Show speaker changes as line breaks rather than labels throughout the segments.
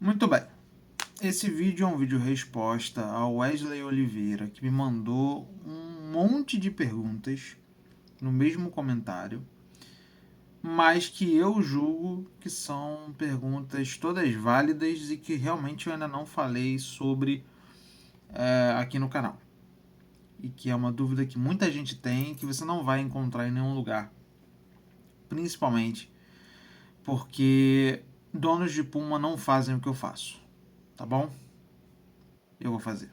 Muito bem. Esse vídeo é um vídeo resposta ao Wesley Oliveira, que me mandou um monte de perguntas no mesmo comentário, mas que eu julgo que são perguntas todas válidas e que realmente eu ainda não falei sobre aqui no canal. E que é uma dúvida que muita gente tem e que você não vai encontrar em nenhum lugar. Principalmente porque donos de Puma não fazem o que eu faço, tá bom? Eu vou fazer.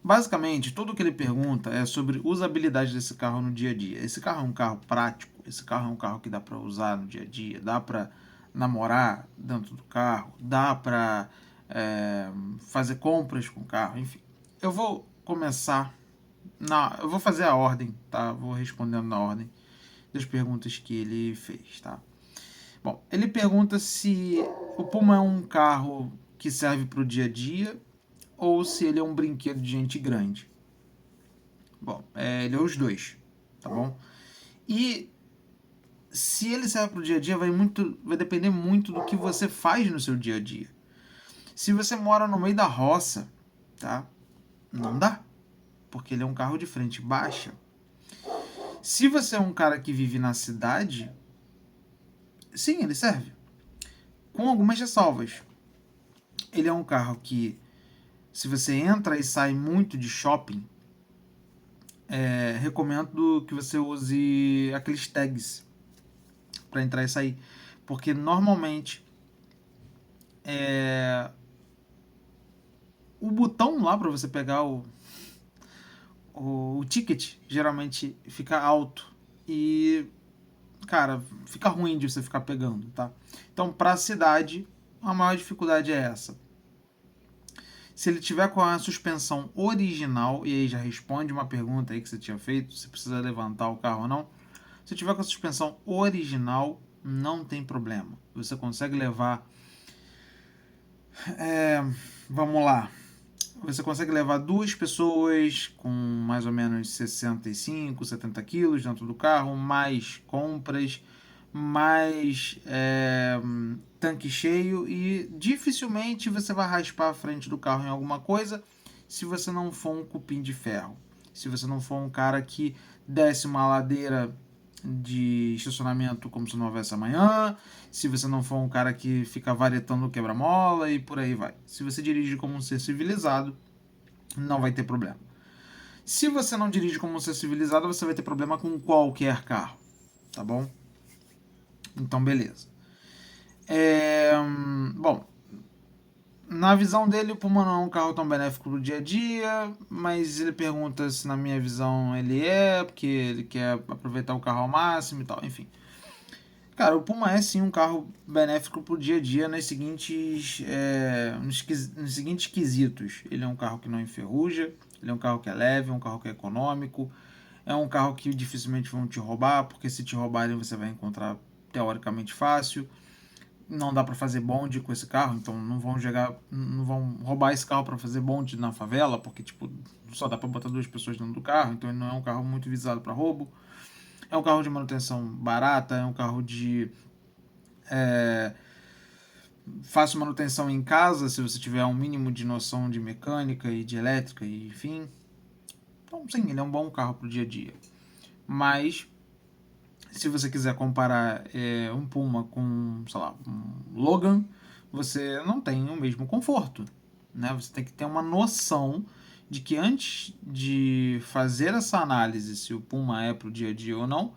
Basicamente, tudo que ele pergunta é sobre usabilidade desse carro no dia a dia. Esse carro é um carro prático, esse carro é um carro que dá para usar no dia a dia, dá para namorar dentro do carro, dá para fazer compras com o carro, enfim. Eu vou começar eu vou fazer a ordem, tá? Vou respondendo na ordem das perguntas que ele fez, tá? Bom, ele pergunta se o Puma é um carro que serve para o dia a dia ou se ele é um brinquedo de gente grande. Bom, ele é os dois, tá bom? E se ele serve para o dia a dia, vai depender muito do que você faz no seu dia a dia. Se você mora no meio da roça, tá? Não dá, porque ele é um carro de frente baixa. Se você é um cara que vive na cidade, sim, ele serve. Com algumas ressalvas. Ele é um carro que, se você entra e sai muito de shopping, recomendo que você use aqueles tags para entrar e sair. Porque normalmente o botão lá para você pegar o ticket geralmente fica alto. E, cara, fica ruim de você ficar pegando, tá? Então, para a cidade, a maior dificuldade é essa. Se ele tiver com a suspensão original, e aí já responde uma pergunta aí que você tinha feito, se precisa levantar o carro ou não. Se tiver com a suspensão original, não tem problema. Você consegue levar. Vamos lá. Você consegue levar duas pessoas com mais ou menos 65, 70 quilos dentro do carro, mais compras, mais tanque cheio e dificilmente você vai raspar a frente do carro em alguma coisa se você não for um cupim de ferro. Se você não for um cara que desce uma ladeira de estacionamento como se não houvesse amanhã, se você não for um cara que fica varetando quebra-mola e por aí vai. Se você dirige como um ser civilizado, não vai ter problema. Se você não dirige como um ser civilizado, você vai ter problema com qualquer carro, tá bom? Então, beleza. Bom, na visão dele, o Puma não é um carro tão benéfico pro dia a dia, mas ele pergunta se na minha visão ele é, porque ele quer aproveitar o carro ao máximo e tal, enfim. Cara, o Puma é sim um carro benéfico pro dia a dia nos seguintes quesitos. Ele é um carro que não enferruja, ele é um carro que é leve, é um carro que é econômico, é um carro que dificilmente vão te roubar, porque se te roubarem você vai encontrar teoricamente fácil. Não dá para fazer bonde com esse carro, então não vão roubar esse carro para fazer bonde na favela, porque tipo só dá para botar duas pessoas dentro do carro, então ele não é um carro muito visado para roubo. É um carro de manutenção barata, é um carro de fácil manutenção em casa, se você tiver um mínimo de noção de mecânica e de elétrica, e enfim. Então, sim, ele é um bom carro para o dia a dia. Mas, se você quiser comparar um Puma com, sei lá, um Logan, você não tem o mesmo conforto. Né? Você tem que ter uma noção de que antes de fazer essa análise se o Puma é para o dia a dia ou não,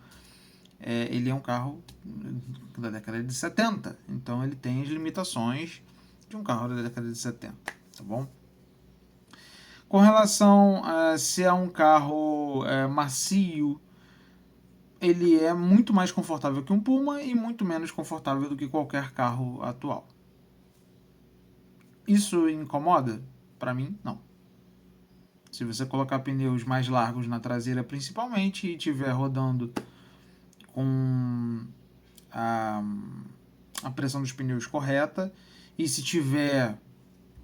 ele é um carro da década de 70. Então ele tem as limitações de um carro da década de 70. Tá bom? Com relação a se é um carro macio, ele é muito mais confortável que um Puma e muito menos confortável do que qualquer carro atual. Isso incomoda? Para mim, não. Se você colocar pneus mais largos na traseira principalmente e estiver rodando com a, a pressão dos pneus correta e se tiver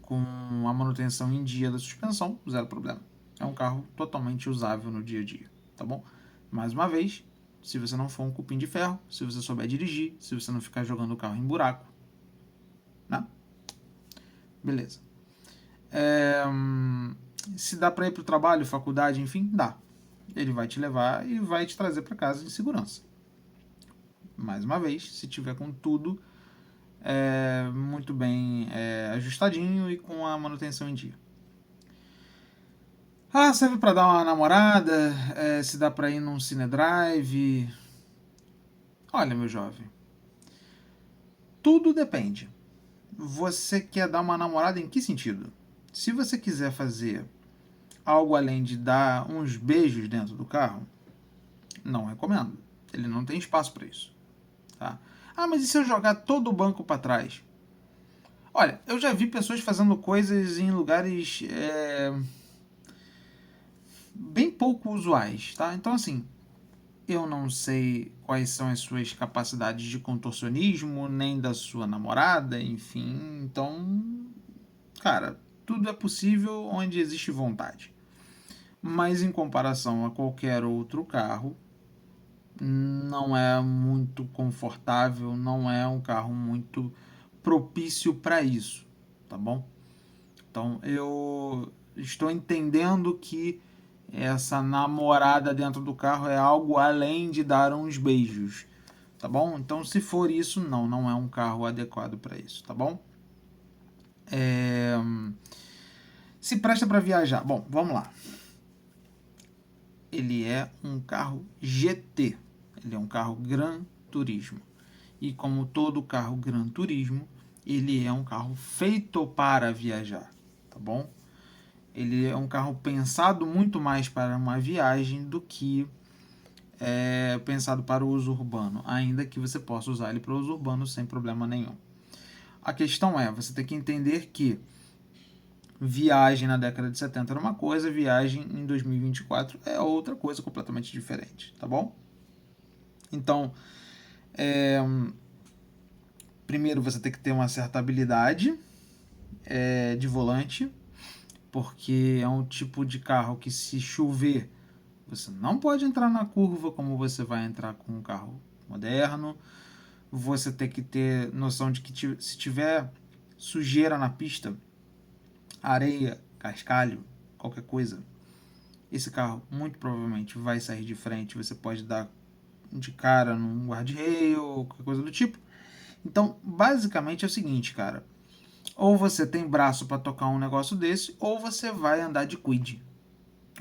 com a manutenção em dia da suspensão, zero problema. É um carro totalmente usável no dia a dia, tá bom? Mais uma vez, se você não for um cupim de ferro, se você souber dirigir, se você não ficar jogando o carro em buraco, né? Beleza. Se dá para ir para o trabalho, faculdade, enfim, dá. Ele vai te levar e vai te trazer para casa em segurança. Mais uma vez, se tiver com tudo muito bem ajustadinho e com a manutenção em dia. Serve para dar uma namorada, se dá para ir num cinedrive. Olha, meu jovem, tudo depende. Você quer dar uma namorada em que sentido? Se você quiser fazer algo além de dar uns beijos dentro do carro, não recomendo. Ele não tem espaço para isso. Tá? Mas e se eu jogar todo o banco para trás? Olha, eu já vi pessoas fazendo coisas em lugares bem pouco usuais, tá? Então, assim, eu não sei quais são as suas capacidades de contorcionismo, nem da sua namorada, enfim. Então, cara, tudo é possível onde existe vontade. Mas em comparação a qualquer outro carro, não é muito confortável, não é um carro muito propício para isso, tá bom? Então eu estou entendendo que essa namorada dentro do carro é algo além de dar uns beijos, tá bom? Então se for isso, não é um carro adequado para isso, tá bom? Se presta para viajar. Bom, vamos lá. Ele é um carro GT, ele é um carro Gran Turismo. E como todo carro Gran Turismo, ele é um carro feito para viajar, tá bom? Ele é um carro pensado muito mais para uma viagem do que pensado para o uso urbano, ainda que você possa usar ele para o uso urbano sem problema nenhum. A questão é, você tem que entender que viagem na década de 70 era uma coisa, viagem em 2024 é outra coisa completamente diferente, tá bom? Então, primeiro você tem que ter uma certa habilidade de volante, porque é um tipo de carro que se chover, você não pode entrar na curva como você vai entrar com um carro moderno. Você tem que ter noção de que se tiver sujeira na pista, areia, cascalho, qualquer coisa, esse carro muito provavelmente vai sair de frente. Você pode dar de cara num guarda-reio ou qualquer coisa do tipo. Então, basicamente é o seguinte, cara. Ou você tem braço para tocar um negócio desse, ou você vai andar de Kwid,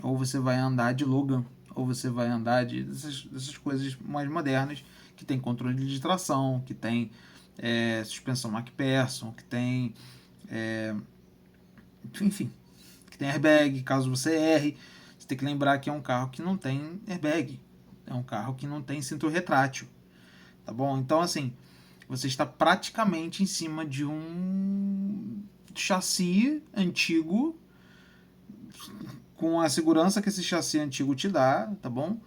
ou você vai andar de Logan, ou você vai andar dessas coisas mais modernas, que tem controle de tração, que tem suspensão McPherson, que tem enfim, que tem airbag, caso você erre. Você tem que lembrar que é um carro que não tem airbag, é um carro que não tem cinto retrátil, tá bom? Então, assim, você está praticamente em cima de um chassi antigo, com a segurança que esse chassi antigo te dá, tá bom?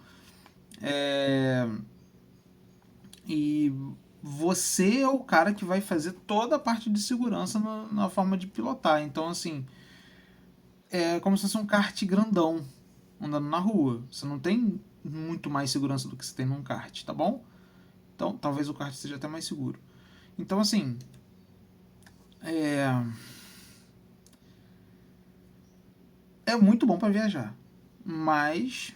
E você é o cara que vai fazer toda a parte de segurança na forma de pilotar. Então, assim, é como se fosse um kart grandão andando na rua. Você não tem muito mais segurança do que você tem num kart, tá bom? Então, talvez o kart seja até mais seguro. Então, assim, é muito bom para viajar, mas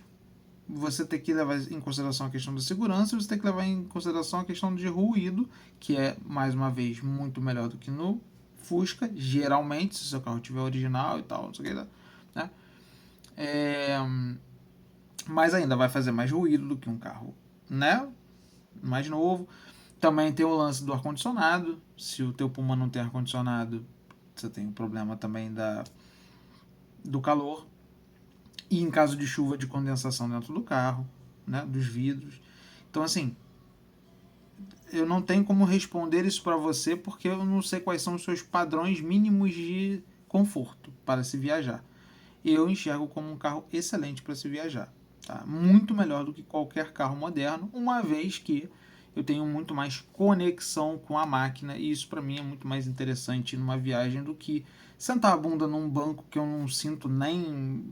você tem que levar em consideração a questão da segurança, você tem que levar em consideração a questão de ruído, que é, mais uma vez, muito melhor do que no Fusca, geralmente, se o seu carro tiver original e tal, não sei o que, né? Mas ainda vai fazer mais ruído do que um carro, né? Mais novo. Também tem o lance do ar-condicionado. Se o teu Puma não tem ar-condicionado, você tem o problema também do calor. E em caso de chuva, de condensação dentro do carro, né? Dos vidros. Então, assim, eu não tenho como responder isso para você porque eu não sei quais são os seus padrões mínimos de conforto para se viajar. Eu enxergo como um carro excelente para se viajar. Tá? Muito melhor do que qualquer carro moderno, uma vez que eu tenho muito mais conexão com a máquina e isso para mim é muito mais interessante numa viagem do que sentar a bunda num banco que eu não sinto nem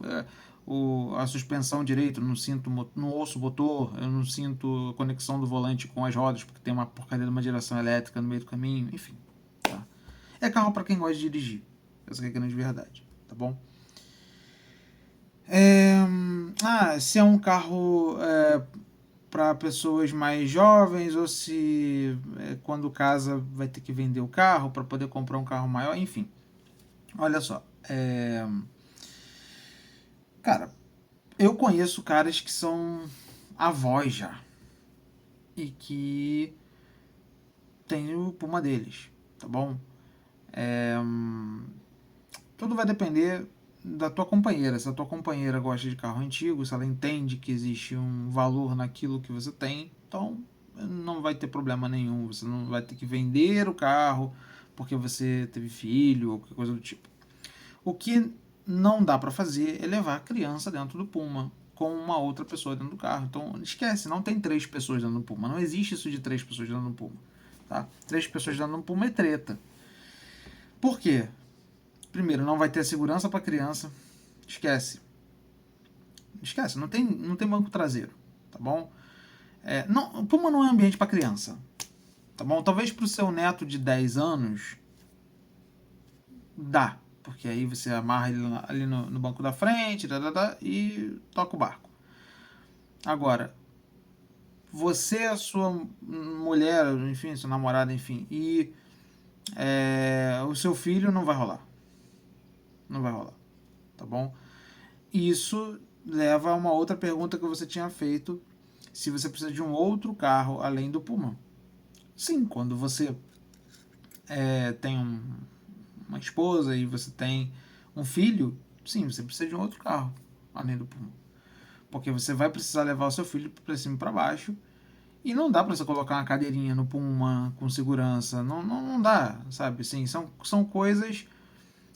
a suspensão direito, não sinto, não ouço o motor, eu não sinto a conexão do volante com as rodas porque tem uma porcaria de uma direção elétrica no meio do caminho, enfim. Tá? É carro para quem gosta de dirigir, Essa que é a grande verdade, tá bom? Se é um carro para pessoas mais jovens ou se quando casa vai ter que vender o carro para poder comprar um carro maior, enfim. Olha só, cara, eu conheço caras que são avós já e que tem o Puma deles, tá bom? Tudo vai depender da tua companheira. Se a tua companheira gosta de carro antigo, se ela entende que existe um valor naquilo que você tem, então não vai ter problema nenhum. Você não vai ter que vender o carro porque você teve filho ou qualquer coisa do tipo. O que não dá para fazer é levar a criança dentro do Puma com uma outra pessoa dentro do carro. Então esquece, não tem 3 pessoas dentro do Puma. Não existe isso de 3 pessoas dentro do Puma. Tá? 3 pessoas dentro do Puma é treta. Por quê? Primeiro, não vai ter segurança para criança. Esquece. Esquece, não tem banco traseiro, tá bom? Não, Puma não é ambiente para criança, tá bom? Talvez pro seu neto de 10 anos dá, porque aí você amarra ele ali no banco da frente e toca o barco. Agora, você, a sua mulher, enfim, sua namorada, enfim, e o seu filho não vai rolar. Não vai rolar, tá bom? Isso leva a uma outra pergunta que você tinha feito, se você precisa de um outro carro além do Puma. Sim, quando você tem uma esposa e você tem um filho, sim, você precisa de um outro carro além do Puma. Porque você vai precisar levar o seu filho para cima e para baixo e não dá para você colocar uma cadeirinha no Puma com segurança. Não dá, sabe? Sim, são coisas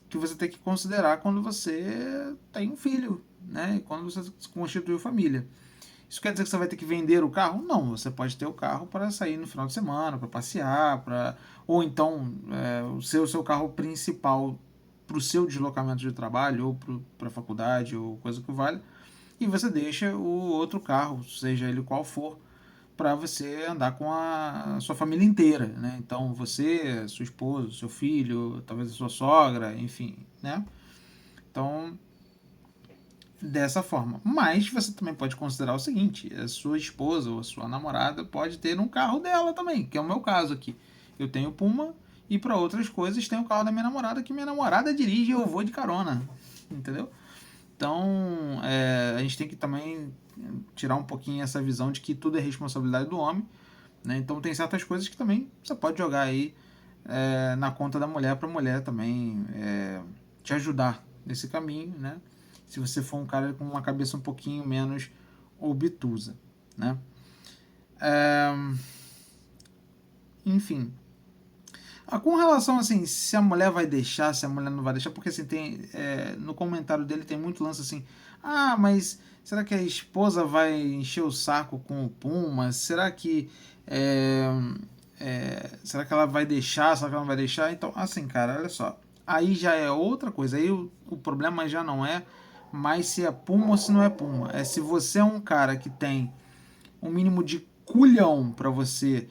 que você tem que considerar quando você tem um filho, né? Quando você constitui família. Isso quer dizer que você vai ter que vender o carro? Não, você pode ter o carro para sair no final de semana, para passear, ou então o seu carro principal para o seu deslocamento de trabalho, ou para a faculdade, ou coisa que vale, e você deixa o outro carro, seja ele qual for, para você andar com a sua família inteira, né? Então você, sua esposa, seu filho, talvez a sua sogra, enfim, né? Então dessa forma. Mas você também pode considerar o seguinte: a sua esposa ou a sua namorada pode ter um carro dela também, que é o meu caso aqui. Eu tenho Puma e para outras coisas tem o carro da minha namorada, que minha namorada dirige e eu vou de carona, entendeu? Então a gente tem que também tirar um pouquinho essa visão de que tudo é responsabilidade do homem, né? Então tem certas coisas que também você pode jogar aí na conta da mulher para a mulher também te ajudar nesse caminho, né? Se você for um cara com uma cabeça um pouquinho menos obtusa, né? Enfim. Com relação assim, se a mulher vai deixar, se a mulher não vai deixar, porque assim, no comentário dele tem muito lance assim, mas será que a esposa vai encher o saco com o Puma? Será que ela vai deixar? Será que ela não vai deixar? Então, assim, cara, olha só. Aí já é outra coisa. Aí o problema já não é mais se é Puma ou se não é Puma. É se você é um cara que tem um mínimo de culhão para você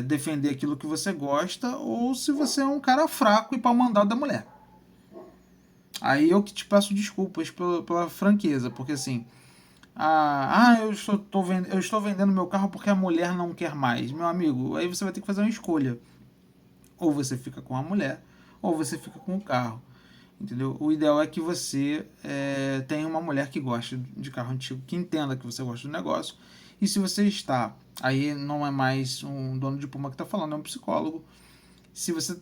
defender aquilo que você gosta, ou se você é um cara fraco e pau mandado da mulher. Aí eu que te peço desculpas pela franqueza, porque assim, eu estou vendendo meu carro porque a mulher não quer mais. Meu amigo, aí você vai ter que fazer uma escolha. Ou você fica com a mulher, ou você fica com o carro. Entendeu? O ideal é que você tenha uma mulher que goste de carro antigo, que entenda que você gosta do negócio. E se você está, aí não é mais um dono de Puma que está falando, é um psicólogo. Se você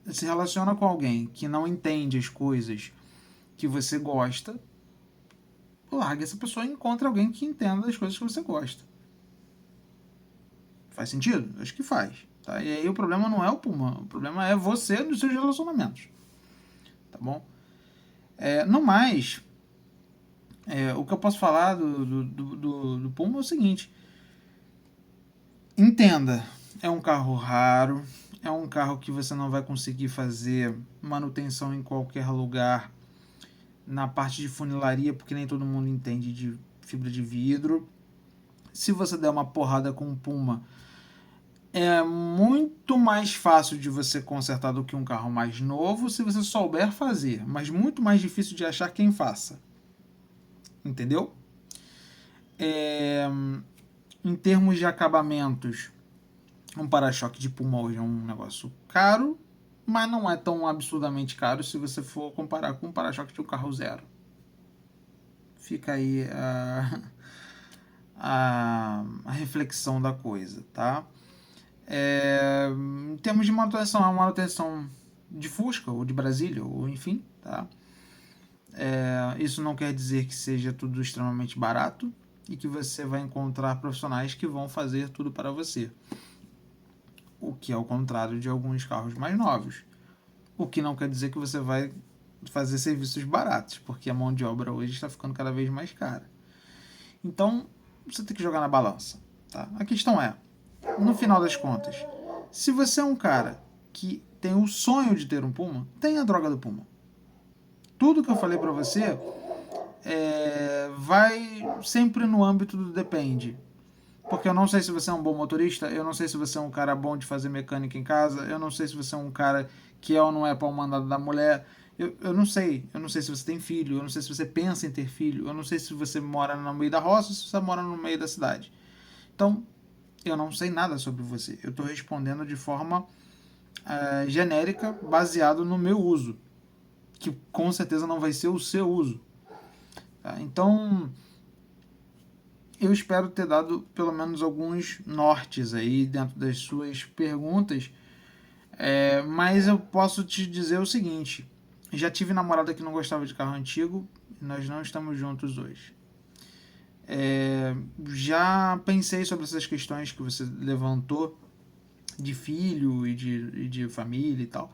se relaciona com alguém que não entende as coisas que você gosta, larga essa pessoa e encontre alguém que entenda as coisas que você gosta. Faz sentido? Acho que faz. Tá? E aí o problema não é o Puma, o problema é você nos seus relacionamentos. Tá bom? No mais, o que eu posso falar do Puma é o seguinte: entenda, é um carro raro, é um carro que você não vai conseguir fazer manutenção em qualquer lugar na parte de funilaria, porque nem todo mundo entende de fibra de vidro. Se você der uma porrada com um Puma, É muito mais fácil de você consertar do que um carro mais novo se você souber fazer, mas muito mais difícil de achar quem faça. Entendeu? É, em termos de acabamentos, um para-choque de Puma hoje é um negócio caro, mas não é tão absurdamente caro se você for comparar com um para-choque de um carro zero. Fica aí a reflexão da coisa, tá? Em termos de manutenção, é uma manutenção de Fusca ou de Brasília, ou enfim, tá? Isso não quer dizer que seja tudo extremamente barato e que você vai encontrar profissionais que vão fazer tudo para você. O que é o contrário de alguns carros mais novos. O que não quer dizer que você vai fazer serviços baratos, porque a mão de obra hoje está ficando cada vez mais cara. Então, você tem que jogar na balança. Tá? A questão é, no final das contas, se você é um cara que tem o sonho de ter um Puma, tenha a droga do Puma. Tudo que eu falei para você vai sempre no âmbito do depende. Porque eu não sei se você é um bom motorista, eu não sei se você é um cara bom de fazer mecânica em casa, eu não sei se você é um cara que é ou não é para o mandado da mulher. Eu não sei. Eu não sei se você tem filho, eu não sei se você pensa em ter filho, eu não sei se você mora no meio da roça ou se você mora no meio da cidade. Então, eu não sei nada sobre você. Eu estou respondendo de forma genérica, baseado no meu uso, que com certeza não vai ser o seu uso. Tá? Então, eu espero ter dado pelo menos alguns nortes aí dentro das suas perguntas, mas eu posso te dizer o seguinte: já tive namorada que não gostava de carro antigo e nós não estamos juntos hoje. Já pensei sobre essas questões que você levantou de filho e de família e tal.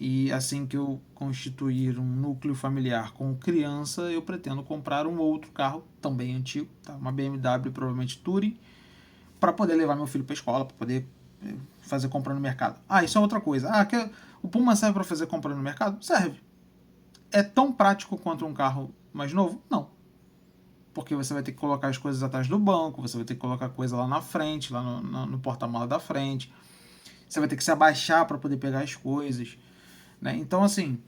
E assim que eu constituir um núcleo familiar com criança, eu pretendo comprar um outro carro, também antigo, tá? Uma BMW, provavelmente Touring, para poder levar meu filho para escola, para poder fazer compra no mercado. Ah, isso é outra coisa. Ah, o Puma serve para fazer compra no mercado? Serve. É tão prático quanto um carro mais novo? Não. Porque você vai ter que colocar as coisas atrás do banco, você vai ter que colocar coisa lá na frente, lá no porta-mala da frente. Você vai ter que se abaixar para poder pegar as coisas. Né? Então, assim,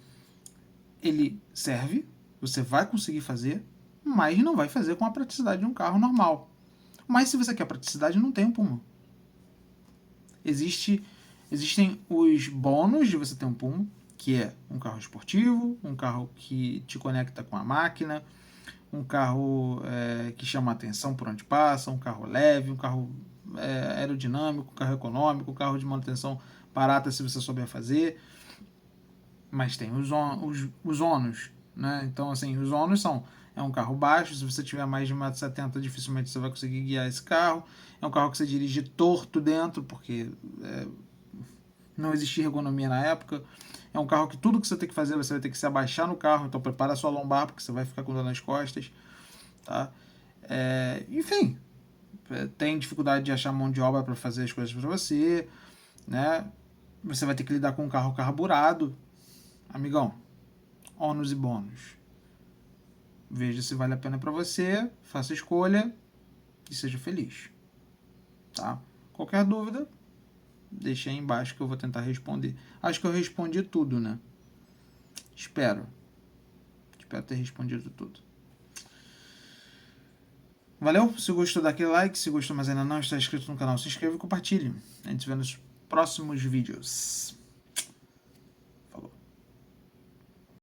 ele serve, você vai conseguir fazer, mas não vai fazer com a praticidade de um carro normal. Mas se você quer praticidade, não tem um Puma. Existem os bônus de você ter um Puma, que é um carro esportivo, um carro que te conecta com a máquina, um carro que chama a atenção por onde passa, um carro leve, um carro aerodinâmico, um carro econômico, um carro de manutenção barata se você souber fazer. Mas tem os ônus, né? Então, assim, os ônus são: é um carro baixo, se você tiver mais de 1,70 m, dificilmente você vai conseguir guiar esse carro. É um carro que você dirige torto dentro, porque não existia ergonomia na época. É um carro que tudo que você tem que fazer, você vai ter que se abaixar no carro, então prepara a sua lombar, porque você vai ficar com dor nas costas, tá? Enfim, tem dificuldade de achar mão de obra para fazer as coisas para você, né? Você vai ter que lidar com um carro carburado. Amigão, ônus e bônus. Veja se vale a pena para você, faça a escolha e seja feliz. Tá? Qualquer dúvida, deixa aí embaixo que eu vou tentar responder. Acho que eu respondi tudo, né? Espero. Espero ter respondido tudo. Valeu? Se gostou, dá aquele like. Se gostou, mas ainda não está inscrito no canal, se inscreva e compartilhe. A gente se vê nos próximos vídeos.